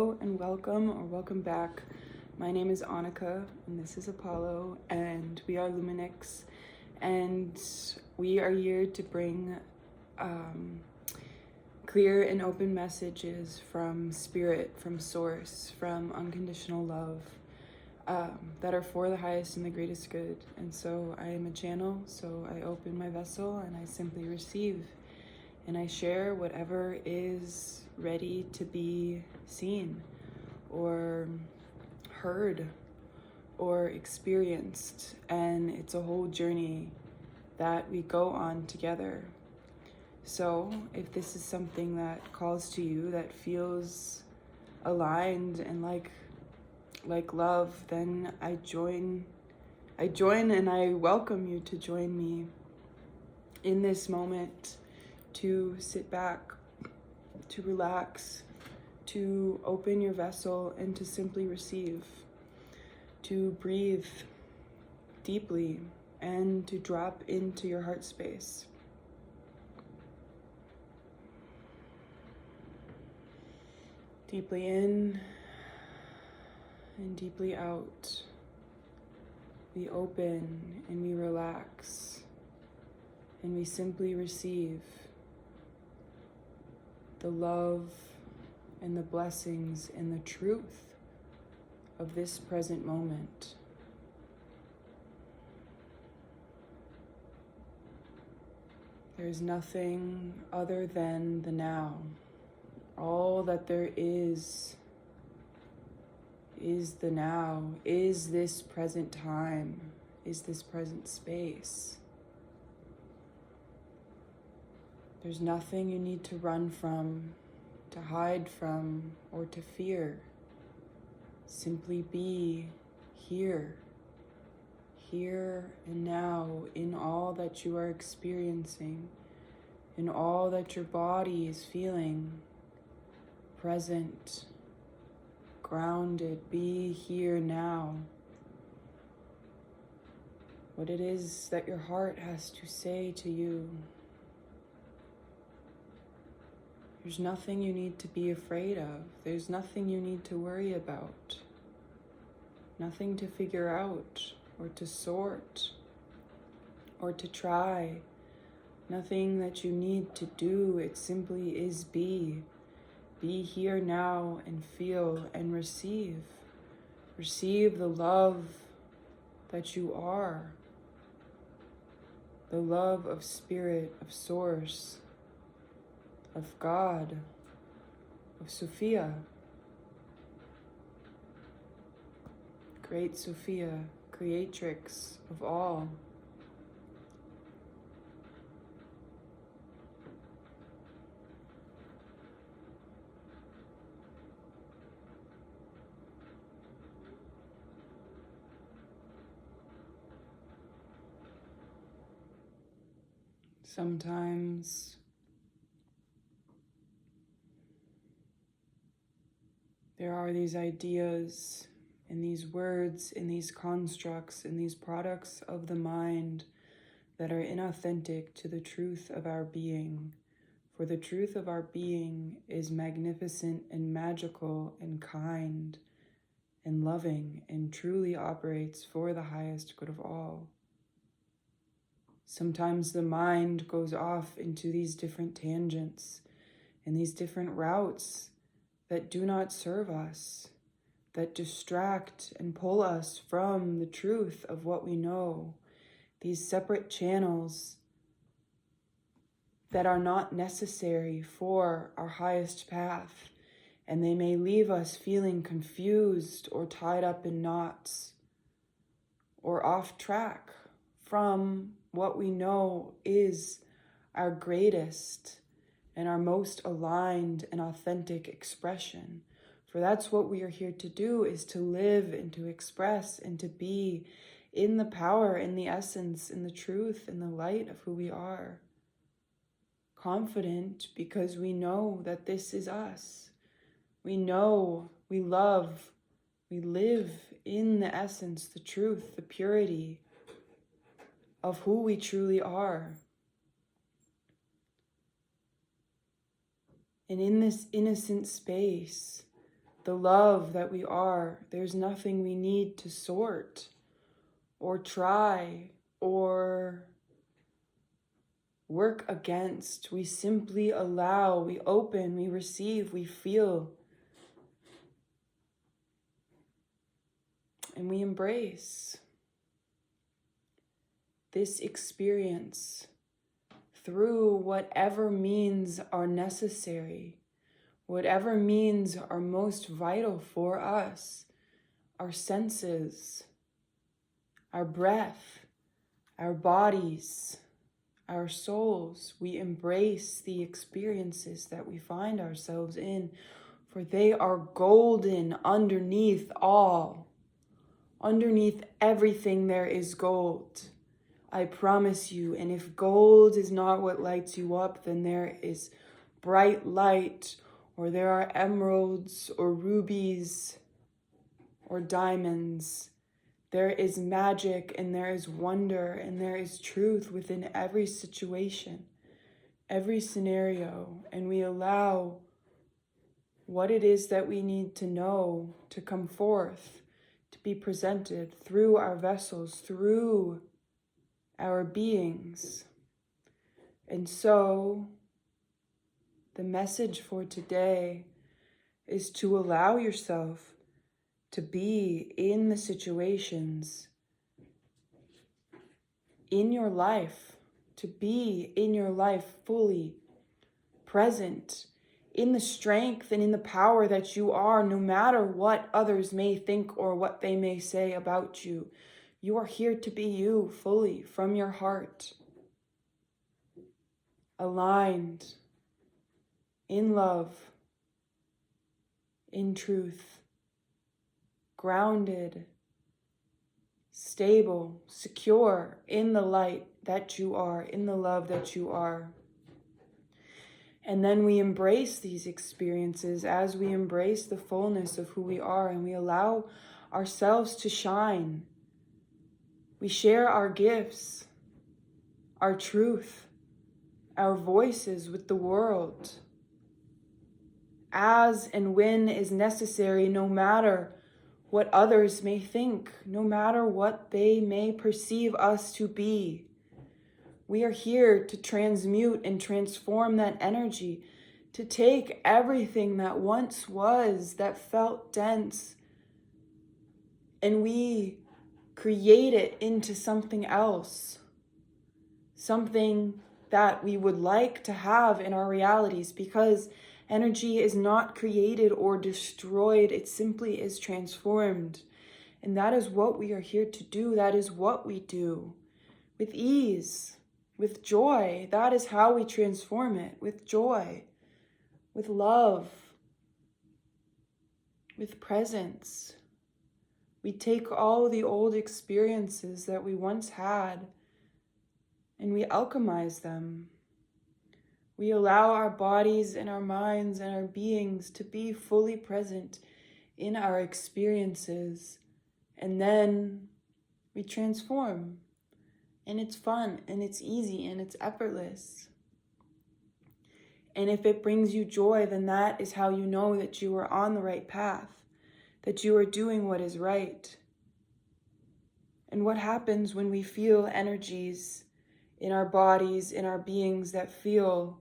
And welcome back. My name is Annika and this is Apollo, and we are Luminix, and we are here to bring clear and open messages from spirit, from source, from unconditional love, that are for the highest and the greatest good. And so I am a channel, so I open my vessel and I simply receive, and I share whatever is ready to be seen or heard or experienced. And it's a whole journey that we go on together. So if this is something that calls to you, that feels aligned and like love, then I join and I welcome you to join me in this moment, to sit back, to relax, to open your vessel, and to simply receive, to breathe deeply, and to drop into your heart space. Deeply in and deeply out. We open and we relax, and we simply receive the love and the blessings and the truth of this present moment. There is nothing other than the now. All that there is the now, is this present time, is this present space. There's nothing you need to run from, to hide from, or to fear. Simply be here and now, in all that you are experiencing, in all that your body is feeling. Present, grounded, be here now. What it is that your heart has to say to you. There's nothing you need to be afraid of. There's nothing you need to worry about. Nothing to figure out, or to sort, or to try. Nothing that you need to do. It simply is be. Be here now and feel and receive. Receive the love that you are. The love of spirit, of source, of God, of Sophia. Great Sophia, creatrix of all. Sometimes there are these ideas and these words and these constructs and these products of the mind that are inauthentic to the truth of our being. For the truth of our being is magnificent and magical and kind and loving, and truly operates for the highest good of all. Sometimes the mind goes off into these different tangents and these different routes that do not serve us, that distract and pull us from the truth of what we know. These separate channels that are not necessary for our highest path, and they may leave us feeling confused or tied up in knots or off track from what we know is our greatest and our most aligned and authentic expression. For that's what we are here to do, is to live and to express and to be in the power, in the essence, in the truth, in the light of who we are. Confident because we know that this is us. We know, we love, we live in the essence, the truth, the purity of who we truly are. And in this innocent space the love that we are. There's nothing we need to sort or try or work against. We simply allow, we open, we receive, we feel, and we embrace this experience through whatever means are necessary, whatever means are most vital for us, our senses, our breath, our bodies, our souls. We embrace the experiences that we find ourselves in, for they are golden underneath all. Underneath everything there is gold. I promise you. And if gold is not what lights you up, then there is bright light, or there are emeralds or rubies or diamonds. There is magic and there is wonder and there is truth within every situation, every scenario. And we allow what it is that we need to know to come forth, to be presented through our vessels, through our beings. And so the message for today is to allow yourself to be in the situations in your life, to be in your life fully present, in the strength and in the power that you are, no matter what others may think or what they may say about you. You are here to be you fully from your heart, aligned in love, in truth, grounded, stable, secure in the light that you are, in the love that you are. And then we embrace these experiences as we embrace the fullness of who we are, and we allow ourselves to shine. We share our gifts, our truth, our voices with the world, as and when is necessary, no matter what others may think, no matter what they may perceive us to be. We are here to transmute and transform that energy, to take everything that once was, that felt dense, and we create it into something else, something that we would like to have in our realities, because energy is not created or destroyed, it simply is transformed. And that is what we are here to do. That is what we do with ease, with joy. That is how we transform it, with joy, with love, with presence. We take all the old experiences that we once had and we alchemize them. We allow our bodies and our minds and our beings to be fully present in our experiences, and then we transform. And it's fun, and it's easy, and it's effortless. And if it brings you joy, then that is how you know that you are on the right path, that you are doing what is right. And what happens when we feel energies in our bodies, in our beings that feel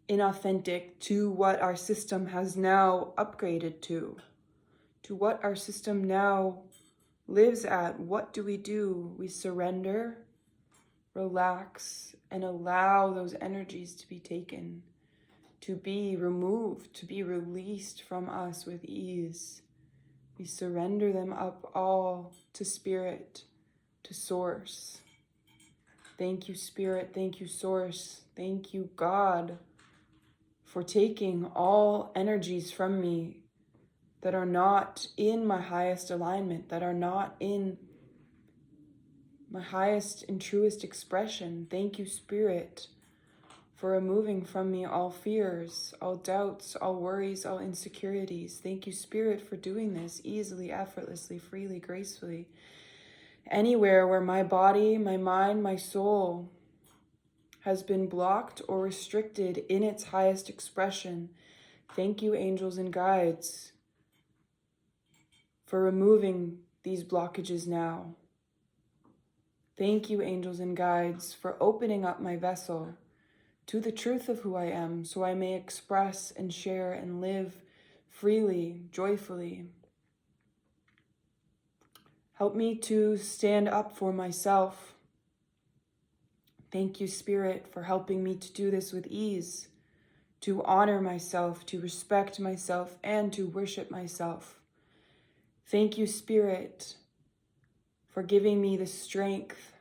inauthentic to what our system has now upgraded to what our system now lives at? What do? We surrender, relax, and allow those energies to be taken, to be removed, to be released from us with ease. We surrender them up all to Spirit, to Source. Thank you, Spirit. Thank you, Source. Thank you, God, for taking all energies from me that are not in my highest alignment, that are not in my highest and truest expression. Thank you, Spirit, for removing from me all fears, all doubts, all worries, all insecurities. Thank you, Spirit, for doing this easily, effortlessly, freely, gracefully. Anywhere where my body, my mind, my soul has been blocked or restricted in its highest expression, Thank you, angels and guides, for removing these blockages now. Thank you, angels and guides, for opening up my vessel to the truth of who I am, so I may express and share and live freely, joyfully. Help me to stand up for myself. Thank you, Spirit, for helping me to do this with ease, to honor myself, to respect myself, and to worship myself. Thank you, Spirit, for giving me the strength,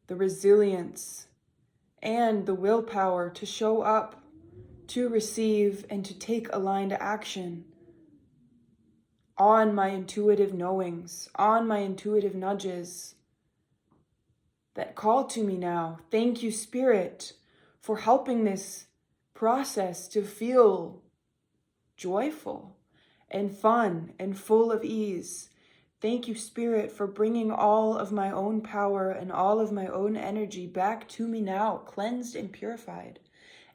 the resilience, and the willpower to show up, to receive, and to take aligned action on my intuitive knowings, on my intuitive nudges that call to me now. Thank you, Spirit, for helping this process to feel joyful and fun and full of ease. Thank you, Spirit, for bringing all of my own power and all of my own energy back to me now, cleansed and purified.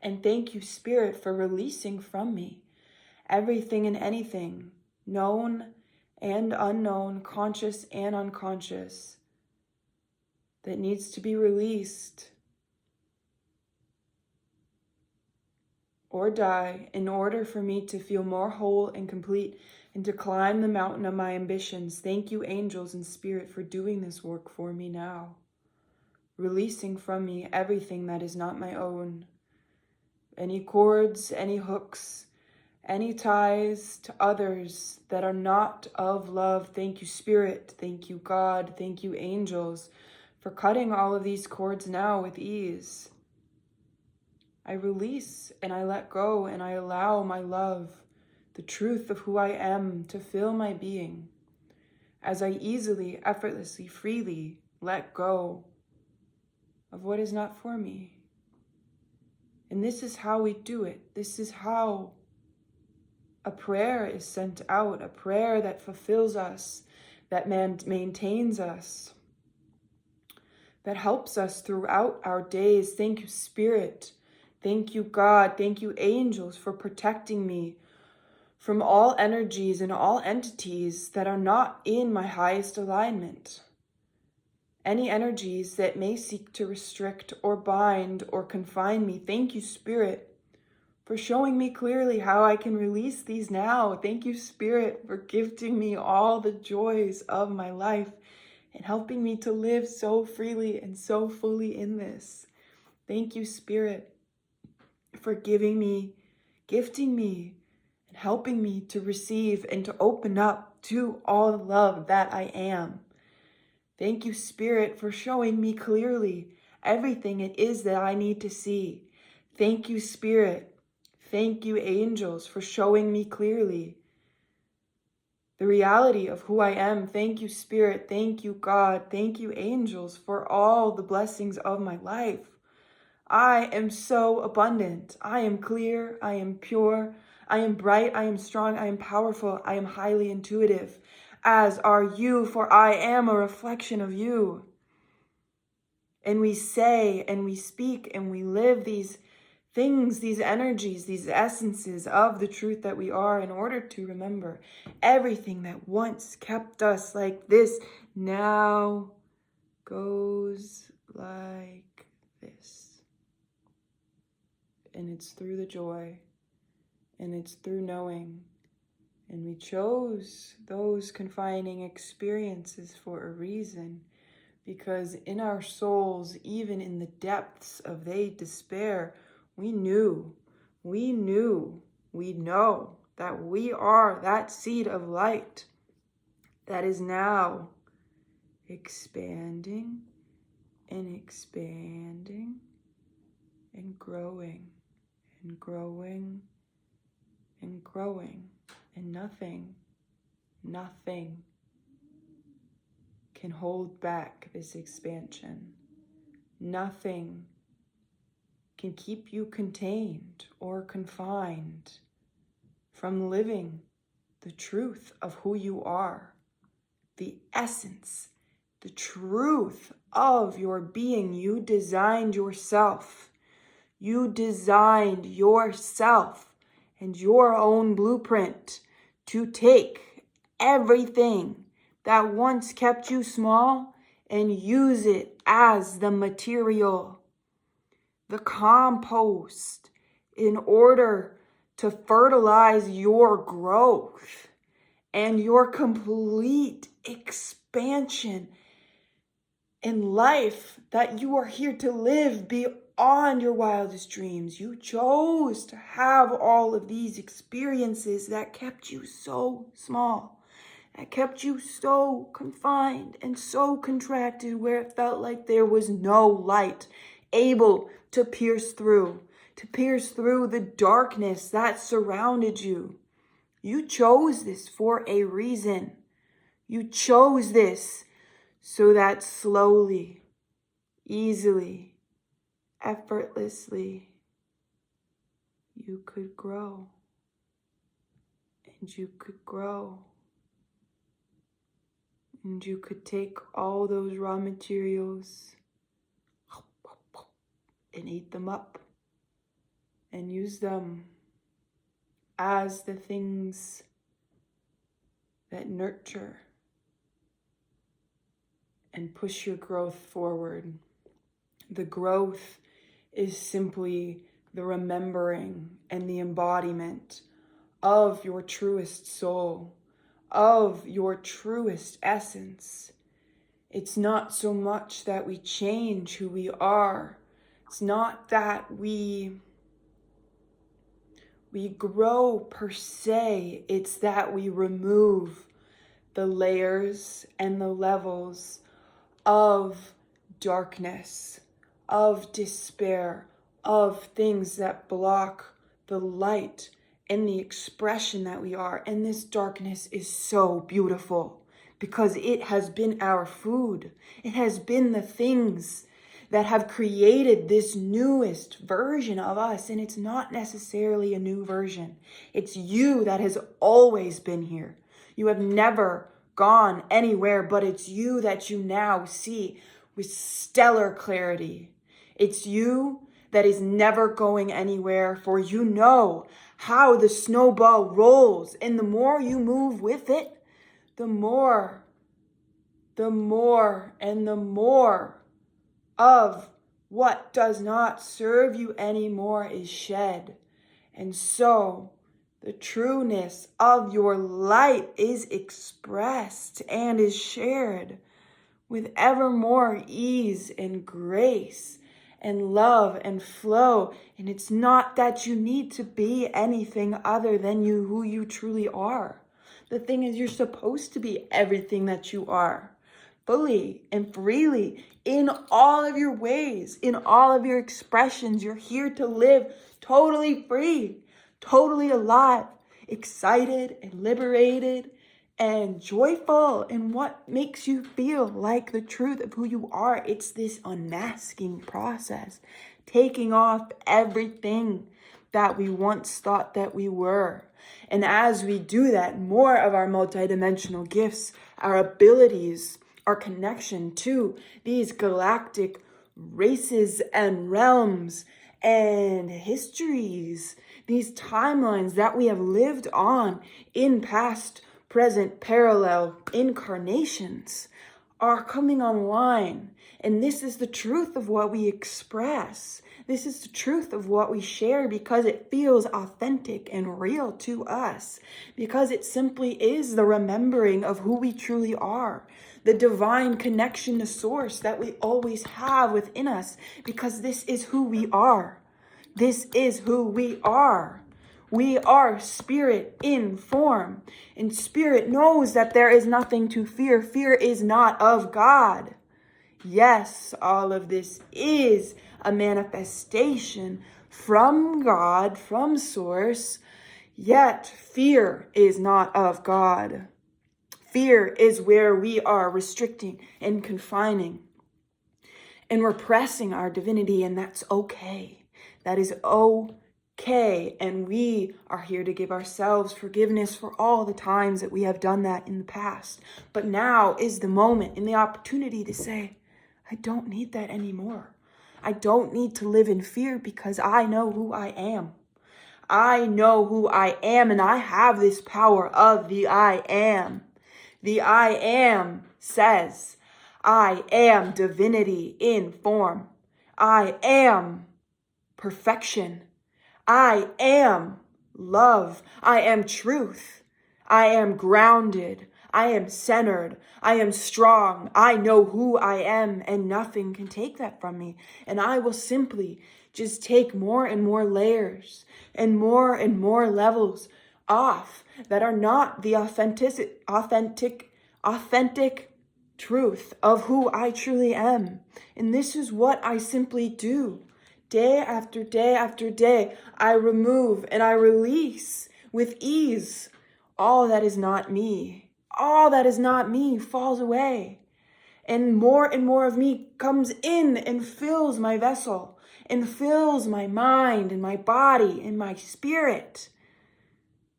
And thank you, Spirit, for releasing from me everything and anything, known and unknown, conscious and unconscious, that needs to be released or die in order for me to feel more whole and complete and to climb the mountain of my ambitions. Thank you, angels and Spirit, for doing this work for me now, releasing from me everything that is not my own. Any cords, any hooks, any ties to others that are not of love. Thank you, Spirit. Thank you, God. Thank you, angels, for cutting all of these cords now with ease. I release and I let go and I allow my love, the truth of who I am, to fill my being as I easily, effortlessly, freely let go of what is not for me. And this is how we do it. This is how a prayer is sent out, a prayer that fulfills us, that maintains us, that helps us throughout our days. Thank you, Spirit. Thank you, God. Thank you, angels, for protecting me from all energies and all entities that are not in my highest alignment. Any energies that may seek to restrict or bind or confine me. Thank you, Spirit, for showing me clearly how I can release these now. Thank you, Spirit, for gifting me all the joys of my life and helping me to live so freely and so fully in this. Thank you, Spirit, for gifting me, and helping me to receive and to open up to all the love that I am. Thank you, Spirit, for showing me clearly everything it is that I need to see. Thank you, Spirit. Thank you, angels, for showing me clearly the reality of who I am. Thank you, Spirit. Thank you, God. Thank you, angels, for all the blessings of my life. I am so abundant. I am clear. I am pure. I am bright. I am strong. I am powerful. I am highly intuitive, as are you, for I am a reflection of you. And we say and we speak and we live these things, these energies, these essences of the truth that we are, in order to remember everything that once kept us like this now goes like this. And it's through the joy, and it's through knowing. And we chose those confining experiences for a reason, because in our souls, even in the depths of despair, we know that we are that seed of light that is now expanding and expanding and growing and growing and growing. And nothing can hold back this expansion. Nothing can keep you contained or confined from living the truth of who you are, the essence, the truth of your being. You designed yourself. You designed yourself, and your own blueprint to take everything that once kept you small and use it as the material, the compost, in order to fertilize your growth and your complete expansion in life that you are here to live beyond your wildest dreams. You chose to have all of these experiences that kept you so small, that kept you so confined and so contracted, where it felt like there was no light able to pierce through the darkness that surrounded you. You chose this for a reason. You chose this so that slowly, easily, effortlessly, you could grow. And you could grow. And you could take all those raw materials and eat them up and use them as the things that nurture and push your growth forward. The growth is simply the remembering and the embodiment of your truest soul, of your truest essence. It's not so much that we change who we are. It's not that we grow per se. It's that we remove the layers and the levels of darkness, of despair, of things that block the light and the expression that we are. And this darkness is so beautiful because it has been our food. It has been the things that have created this newest version of us. And it's not necessarily a new version. It's you that has always been here. You have never gone anywhere, but it's you that you now see with stellar clarity. It's you that is never going anywhere, for you know how the snowball rolls. And the more you move with it, the more of what does not serve you anymore is shed. And so the trueness of your light is expressed and is shared with ever more ease and grace and love and flow. And it's not that you need to be anything other than who you truly are. The thing is, you're supposed to be everything that you are, fully and freely, in all of your ways, in all of your expressions. You're here to live totally free, totally alive, excited and liberated and joyful in what makes you feel like the truth of who you are. It's this unmasking process, taking off everything that we once thought that we were. And as we do that, more of our multidimensional gifts, our abilities, our connection to these galactic races and realms and histories, these timelines that we have lived on in past, present, parallel incarnations, are coming online. And this is the truth of what we express. This is the truth of what we share, because it feels authentic and real to us, because it simply is the remembering of who we truly are, the divine connection to source that we always have within us, because this is who we are. This is who we are. We are spirit in form, and spirit knows that there is nothing to fear. Fear is not of God. Yes, all of this is a manifestation from God, from source, yet fear is not of God. Fear is where we are restricting and confining and repressing our divinity, and that's okay. That is okay. And we are here to give ourselves forgiveness for all the times that we have done that in the past. But now is the moment and the opportunity to say, I don't need that anymore. I don't need to live in fear, because I know who I am. I know who I am, and I have this power of the I am. The I am says, I am divinity in form. I am perfection. I am love. I am truth. I am grounded. I am centered. I am strong. I know who I am, and nothing can take that from me. And I will simply just take more and more layers and more levels off that are not the authentic truth of who I truly am. And this is what I simply do. Day after day after day, I remove and I release with ease all that is not me. All that is not me falls away. And more of me comes in and fills my vessel and fills my mind and my body and my spirit.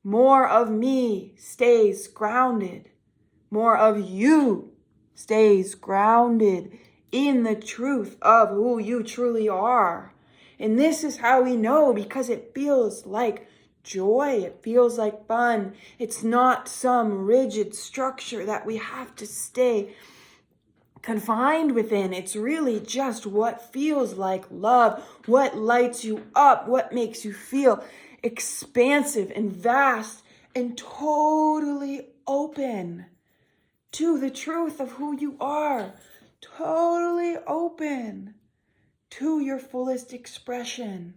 More of me stays grounded. More of you stays grounded in the truth of who you truly are. And this is how we know, because it feels like joy. It feels like fun. It's not some rigid structure that we have to stay confined within. It's really just what feels like love, what lights you up, what makes you feel expansive and vast and totally open to the truth of who you are. Totally open to your fullest expression.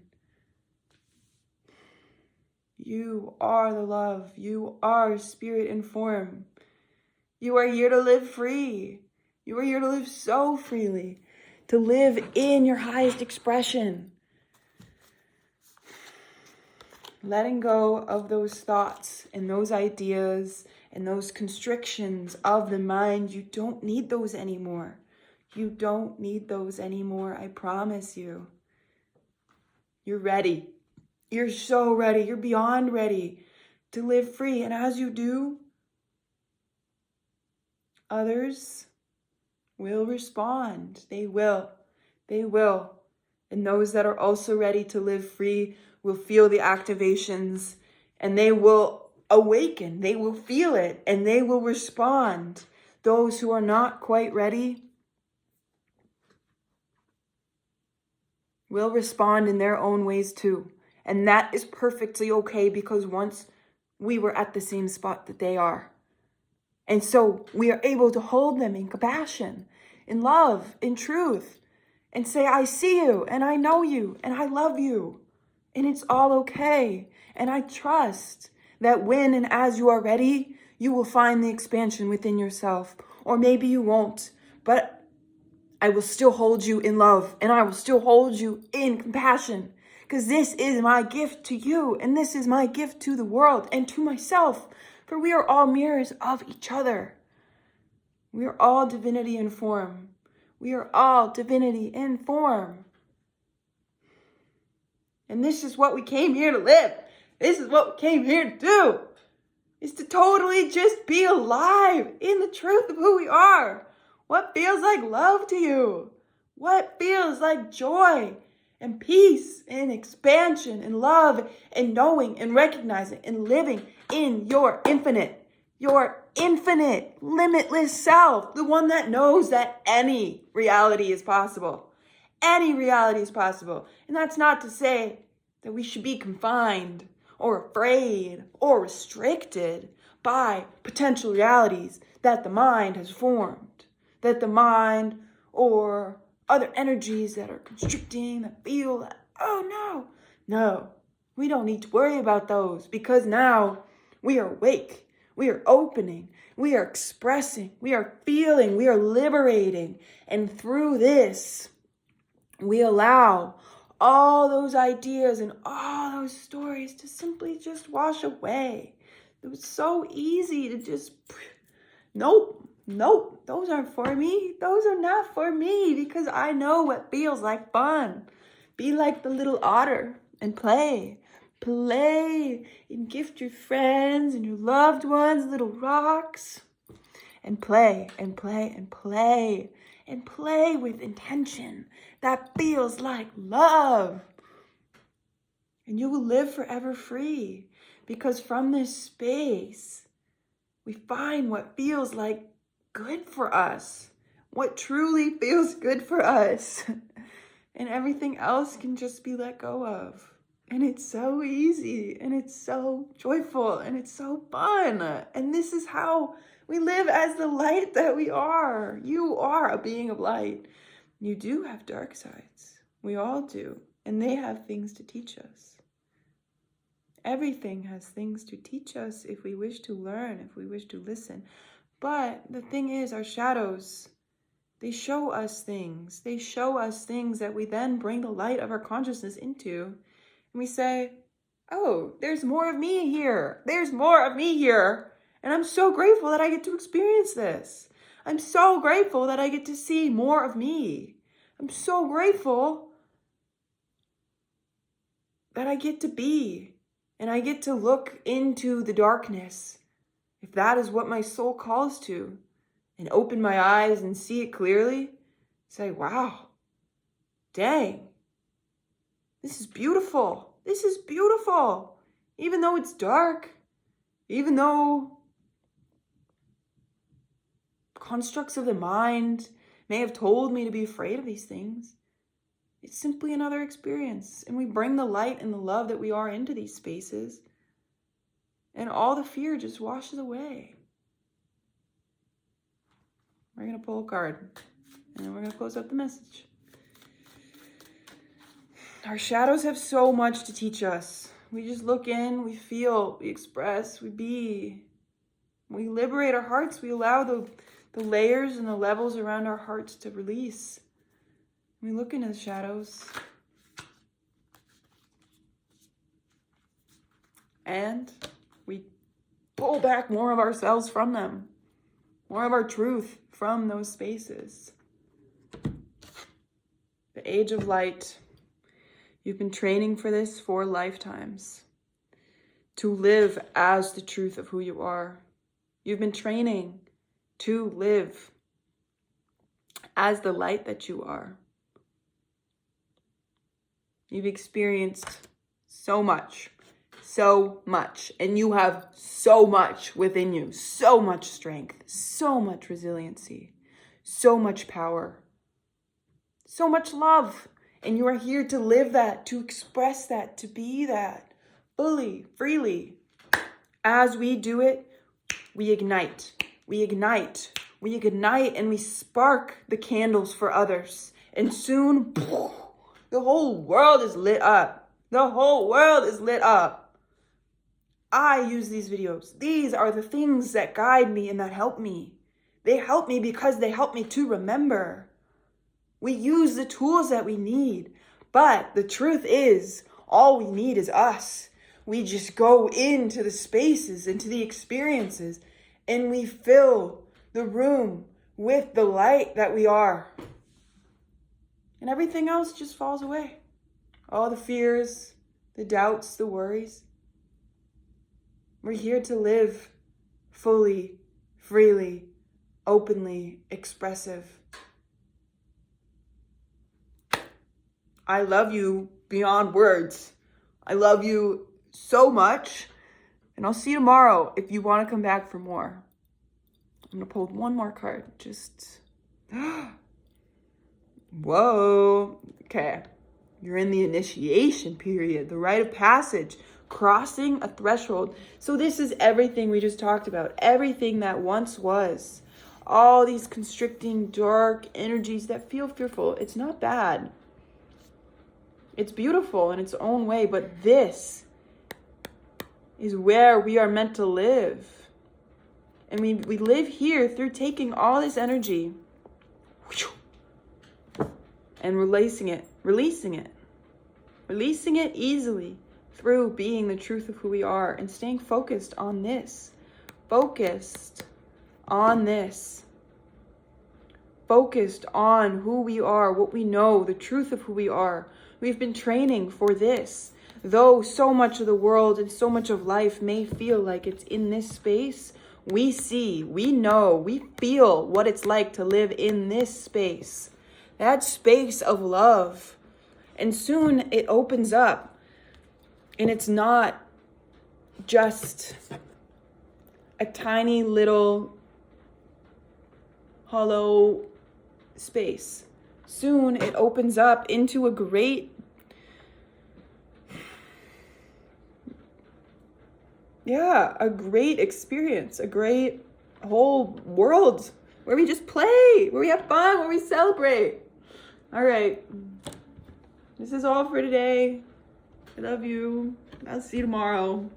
You are the love. You are spirit and form. You are here to live free. You are here to live so freely, to live in your highest expression. Letting go of those thoughts and those ideas and those constrictions of the mind. You don't need those anymore. You don't need those anymore. I promise you. You're ready. You're so ready. You're beyond ready to live free. And as you do, others will respond. They will. They will. And those that are also ready to live free will feel the activations, and they will awaken. They will feel it, and they will respond. Those who are not quite ready will respond in their own ways too. And that is perfectly okay, because once we were at the same spot that they are. And so we are able to hold them in compassion, in love, in truth, and say, I see you, and I know you, and I love you, and it's all okay. And I trust that when and as you are ready, you will find the expansion within yourself. Or maybe you won't, but I will still hold you in love, and I will still hold you in compassion, because this is my gift to you, and this is my gift to the world and to myself, for we are all mirrors of each other. We are all divinity in form. We are all divinity in form. And this is what we came here to live. This is what we came here to do, is to totally just be alive in the truth of who we are. What feels like love to you? What feels like joy and peace and expansion and love and knowing and recognizing and living in your infinite, limitless self, the one that knows that any reality is possible. Any reality is possible. And that's not to say that we should be confined or afraid or restricted by potential realities that the mind has formed, that the mind or other energies that are constricting, that feel that, oh no, we don't need to worry about those, because now we are awake, we are opening, we are expressing, we are feeling, we are liberating. And through this, we allow all those ideas and all those stories to simply just wash away. It was so easy to just, nope, those aren't for me. Those are not for me, because I know what feels like fun. Be like the little otter and play and gift your friends and your loved ones little rocks, and play with intention that feels like love. And you will live forever free, because from this space, we find what feels like good for us, what truly feels good for us. And everything else can just be let go of. And it's so easy, and it's so joyful, and it's so fun. And this is how we live as the light that we are. You are a being of light. You do have dark sides. We all do. And they have things to teach us. Everything has things to teach us if we wish to learn, if we wish to listen. But the thing is, our shadows, they show us things. They show us things that we then bring the light of our consciousness into. And we say, oh, there's more of me here. There's more of me here. And I'm so grateful that I get to experience this. I'm so grateful that I get to see more of me. I'm so grateful that I get to be. And I get to look into the darkness, if that is what my soul calls to, and open my eyes and see it clearly. Say, wow, dang, this is beautiful. This is beautiful. Even though it's dark, even though constructs of the mind may have told me to be afraid of these things, it's simply another experience. And we bring the light and the love that we are into these spaces, and all the fear just washes away. We're going to pull a card, and then we're going to close out the message. Our shadows have so much to teach us. We just look in, we feel, we express, we be. We liberate our hearts. We allow the layers and the levels around our hearts to release. We look into the shadows. And we pull back more of ourselves from them. More of our truth from those spaces. The age of light. You've been training for this for lifetimes. To live as the truth of who you are. You've been training to live as the light that you are. You've experienced so much, and you have so much within you, so much strength, so much resiliency, so much power, so much love. And you are here to live that, to express that, to be that fully, freely. As we do it, we ignite, and we spark the candles for others. And soon, the whole world is lit up. The whole world is lit up. I use these videos. These are the things that guide me and that help me. They help me because they help me to remember. We use the tools that we need. But the truth is, all we need is us. We just go into the spaces, into the experiences, and we fill the room with the light that we are. And everything else just falls away. All the fears, the doubts, the worries. We're here to live fully, freely, openly, expressive. I love you beyond words. I love you so much. And I'll see you tomorrow if you want to come back for more. I'm going to pull one more card. Just... Whoa. Okay. You're in the initiation period, the rite of passage, crossing a threshold. So this is everything we just talked about. Everything that once was. All these constricting, dark energies that feel fearful. It's not bad. It's beautiful in its own way, but this is where we are meant to live. And we live here through taking all this energy and releasing it easily through being the truth of who we are and staying focused on this, focused on who we are, what we know, the truth of who we are. We've been training for this. Though so much of the world and so much of life may feel like it's in this space, we see, we know, we feel what it's like to live in this space. That space of love. And soon it opens up. And it's not just a tiny little hollow space. Soon it opens up into a great experience, a great whole world where we just play, where we have fun, where we celebrate. All right. This is all for today. I love you. I'll see you tomorrow.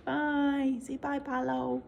Bye. Say bye, Paolo.